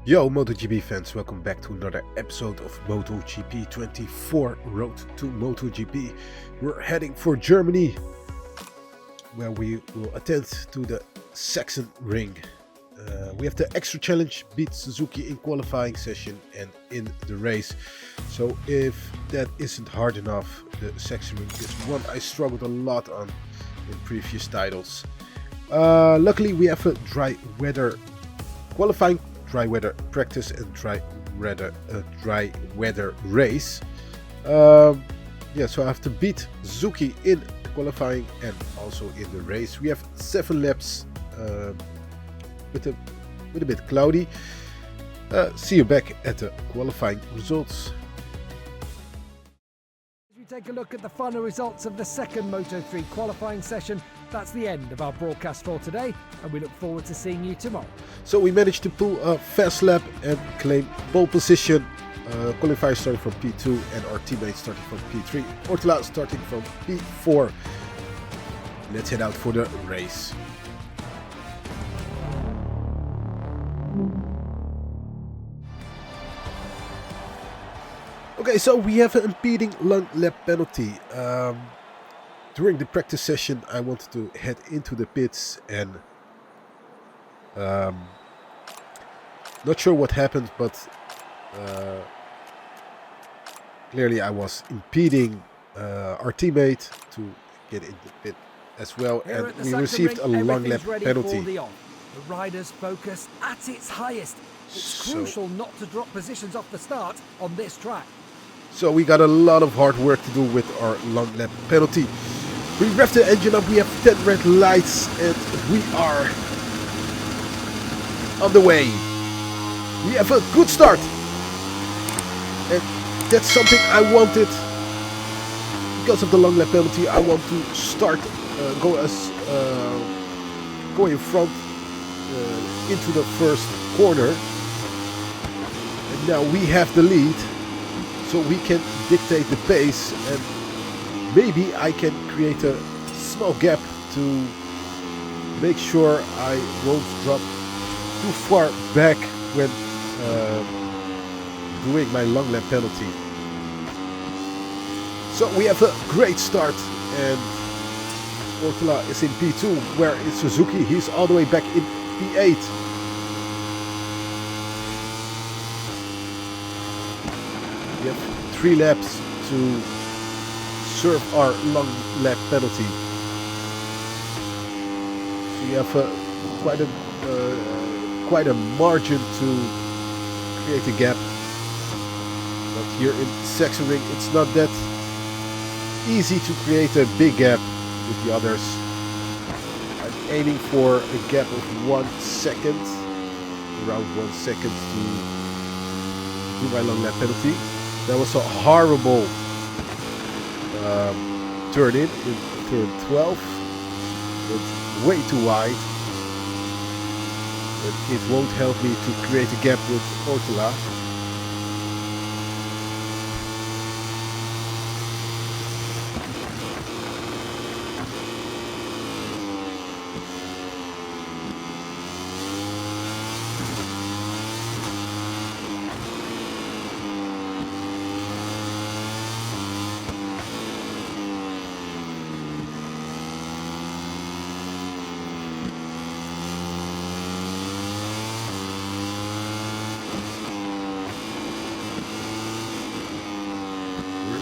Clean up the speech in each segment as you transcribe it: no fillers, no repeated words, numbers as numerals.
Yo MotoGP fans, welcome back to another episode of MotoGP 24 Road to MotoGP. We're heading for Germany, where we will attend to the Sachsenring. We have the extra challenge, beat Suzuki in qualifying session and in the race. So if that isn't hard enough, the Sachsenring is one I struggled a lot on in previous titles. Luckily we have a dry weather qualifying, dry weather practice and dry weather race. So I have to beat Suzuki in qualifying and also in the race. We have 7 laps with a bit cloudy. See you back at the qualifying results. As we take a look at the final results of the second Moto3 qualifying session, that's the end of our broadcast for today, and we look forward to seeing you tomorrow. So we managed to pull a fast lap and claim pole position. Qualifier starting from P2 and our teammates starting from P3. Ortela starting from P4. Let's head out for the race. Okay, so we have an impeding long lap penalty. During the practice session, I wanted to head into the pits and not sure what happened, but clearly I was impeding our teammate to get in the pit as well, and we received a long lap penalty. The rider's focus at its highest. It's crucial not to drop positions off the start on this track. So we got a lot of hard work to do with our long lap penalty. We revved the engine up, we have 10 red lights, and we are on the way. We have a good start. And that's something I wanted. Because of the long lap penalty, I want to start, go in front into the first corner. And now we have the lead, so we can dictate the pace, and maybe I can create a small gap to make sure I won't drop too far back when doing my long lap penalty. So we have a great start, and Ortela is in P2, where is Suzuki? He's all the way back in P8. We have 3 laps to serve our long lap penalty. So you have quite a margin to create a gap. But here in Sachsenring, it's not that easy to create a big gap with the others. I'm aiming for a gap of 1 second, around 1 second to do my long lap penalty. That was a horrible turn in turn 12. It's way too wide. But it won't help me to create a gap with Ortela.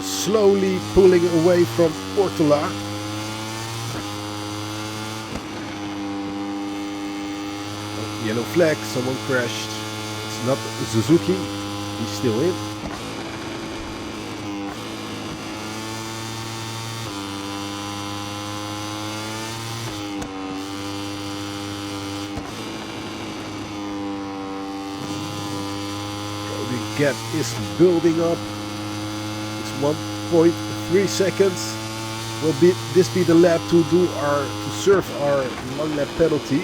Slowly pulling away from Ortela. Oh, yellow flag, someone crashed. It's not Suzuki, he's still in. So the gap is building up. 1.3 seconds. Will this be the lap to serve our long lap penalty?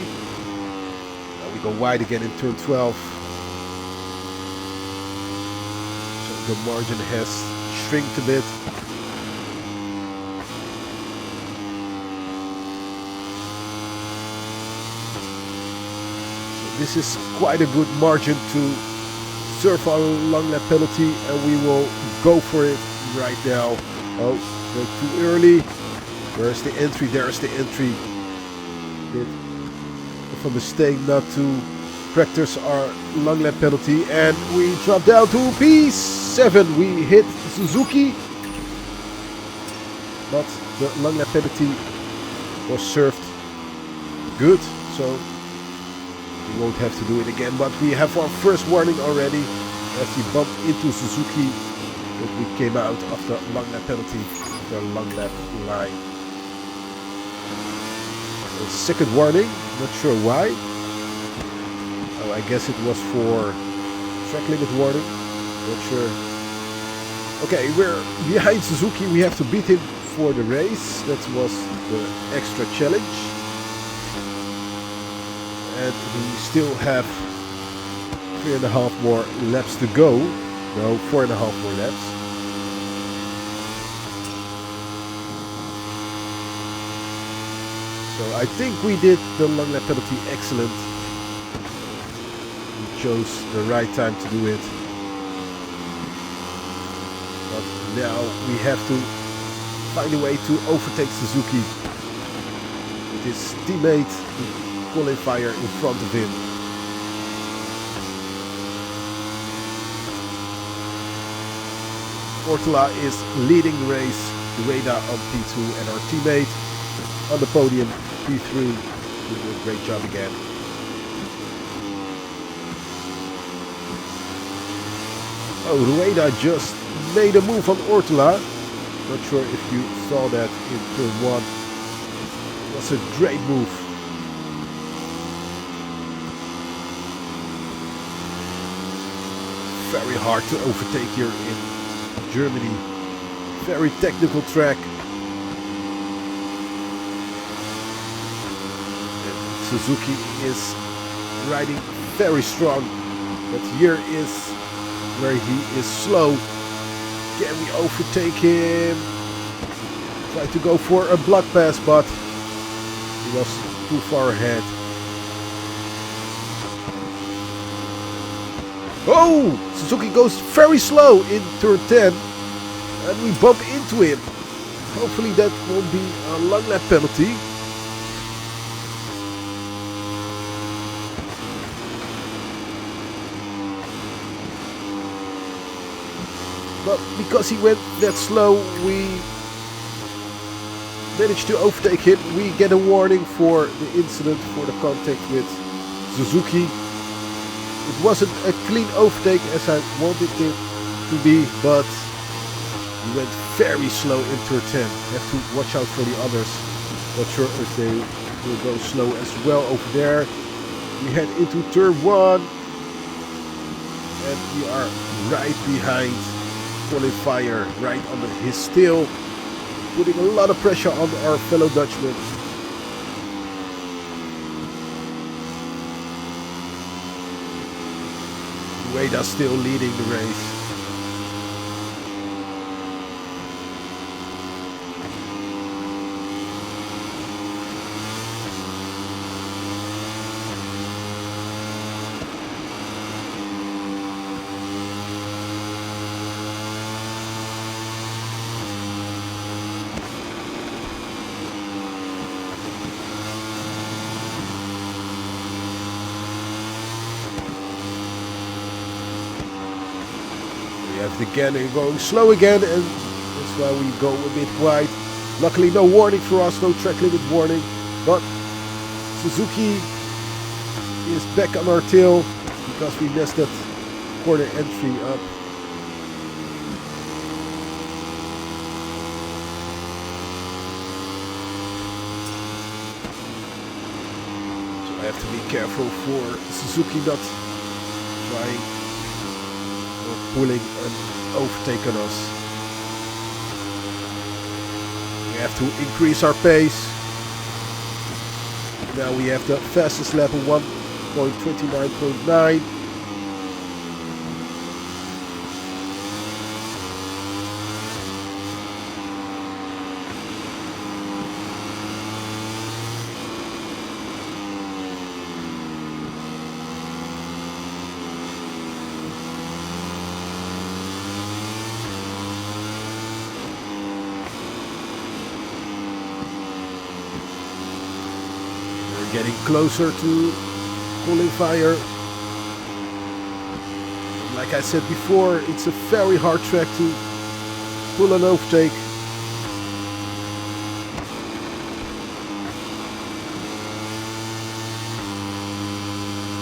Now we go wide again in turn 12. So the margin has shrinked a bit. So this is quite a good margin to serve our long lap penalty, and we will go for it right now. Oh, they're too early. Where's the entry? There's the entry. Bit of a mistake not to practice our long lap penalty, and we drop down to P7. We hit Suzuki, but the long lap penalty was served good, so we won't have to do it again. But we have our first warning already as we bumped into Suzuki, but we came out of the long lap penalty, the long lap line. The second warning, not sure why. Oh, I guess it was for track limit warning, not sure. Okay, we're behind Suzuki. We have to beat him for the race. That was the extra challenge. And we still have 3.5 more laps to go. No, 4.5 more laps. So I think we did the long lap penalty excellent. We chose the right time to do it. But now we have to find a way to overtake Suzuki with his teammate, the qualifier, in front of him. Ortela is leading the race, Rueda on P2, and our teammate on the podium, P3, doing a great job again. Oh, Rueda just made a move on Ortela. Not sure if you saw that in turn 1. It was a great move. Very hard to overtake here in Germany. Very technical track. And Suzuki is riding very strong. But here is where he is slow. Can we overtake him? Tried to go for a block pass, but he was too far ahead. Oh! Suzuki goes very slow in turn 10, and we bump into him. Hopefully that won't be a long lap penalty. But because he went that slow, we managed to overtake him. We get a warning for the incident, for the contact with Suzuki. It wasn't a clean overtake as I wanted it to be, but we went very slow in turn 10. Have to watch out for the others. Not sure if they will go slow as well over there. We head into turn 1, and we are right behind qualifier, right under his tail, putting a lot of pressure on our fellow Dutchman. Rueda still leading the race. Again, and going slow again, and that's why we go a bit wide. Luckily no warning for us, no track limit warning, but Suzuki is back on our tail because we messed that corner entry up. So I have to be careful for Suzuki not trying pulling an overtake on us. We have to increase our pace. Now we have the fastest lap of 1.29.9. getting closer to qualifier. Like I said before, it's a very hard track to pull an overtake.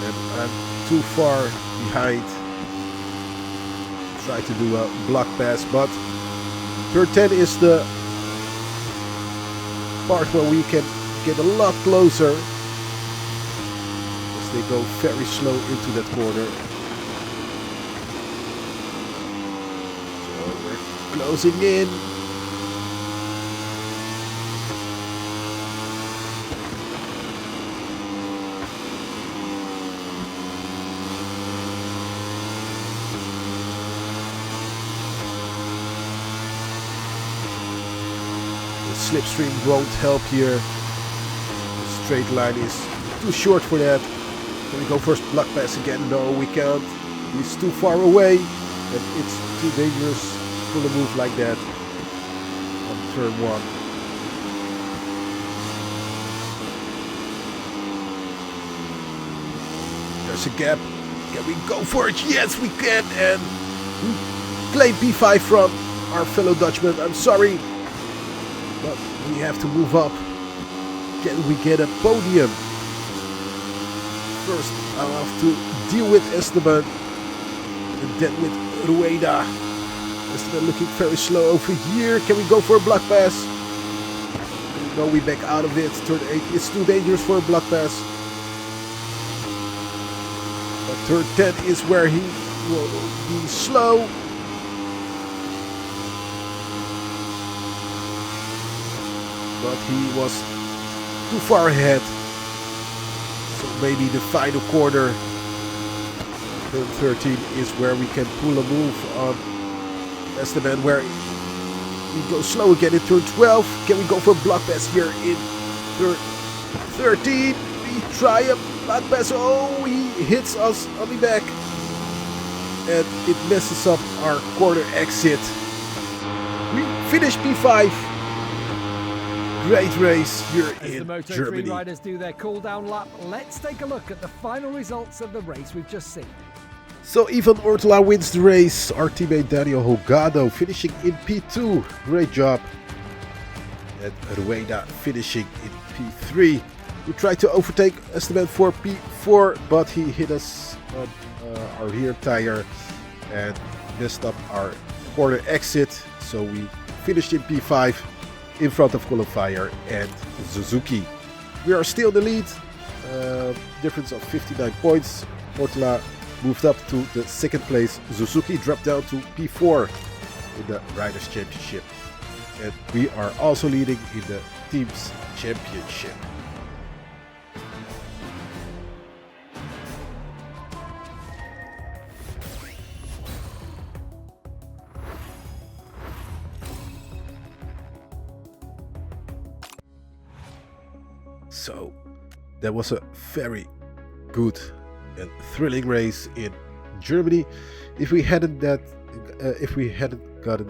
And I'm too far behind. Try to do a block pass, but turn 10 is the part where we can get a lot closer as they go very slow into that corner. So we're closing in. Slipstream won't help here. The straight line is too short for that. Can we go first block pass again? No, we can't. He's too far away and it's too dangerous to pull a move like that on turn 1. There's a gap. Can we go for it? Yes, we can. And we claim P5 from our fellow Dutchman. I'm sorry, but we have to move up. Can we get a podium? First, I'll have to deal with Esteban and then with Rueda. Esteban looking very slow over here. Can we go for a block pass? No, we back out of it. Turn 8 is too dangerous for a block pass. But turn 10 is where he will be slow. But he was too far ahead. So maybe the final corner, turn 13, is where we can pull a move on Esteban, where we go slow again in turn 12. Can we go for a block pass here in turn 13? We try a block pass. Oh, he hits us on the back. And it messes up our corner exit. We finish P5. Great race here As in the Moto3 Germany. riders do their cool-down lap, let's take a look at the final results of the race we've just seen. So Ivan Ortela wins the race. Our teammate Daniel Hogado finishing in P2. Great job. And Rueda finishing in P3. We tried to overtake Esteban for P4, but he hit us on our rear tire and messed up our corner exit. So we finished in P5. In front of qualifier and Suzuki. We are still in the lead, difference of 59 points. Ortela moved up to the second place. Suzuki dropped down to P4 in the Riders' Championship. And we are also leading in the Teams Championship. So that was a very good and thrilling race in Germany. If we hadn't gotten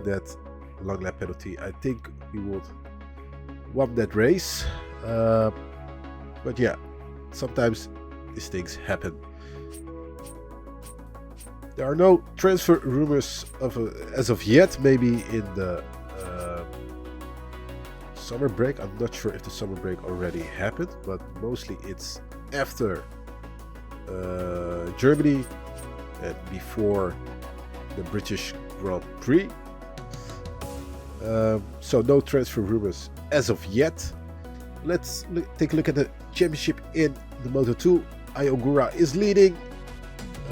that long lap penalty, I think we would won that race. But yeah, sometimes these things happen. There are no transfer rumors as of yet. Maybe in the summer break. I'm not sure if the summer break already happened, but mostly it's after Germany and before the British Grand Prix. So no transfer rumors as of yet. Let's take a look at the championship in the Moto2. Ayogura is leading.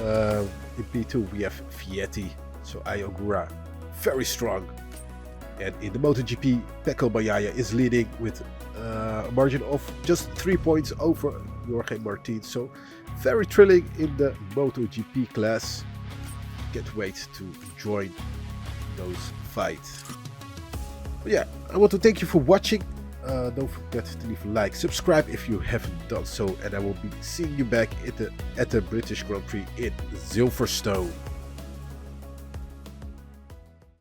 In P2 we have Vietti, so Ayogura very strong. And in the MotoGP, Pecco Bagnaia is leading with a margin of just 3 points over Jorge Martin. So very thrilling in the MotoGP class. Can't wait to join those fights. But yeah, I want to thank you for watching. Don't forget to leave a like, subscribe if you haven't done so, and I will be seeing you back at the British Grand Prix in Silverstone.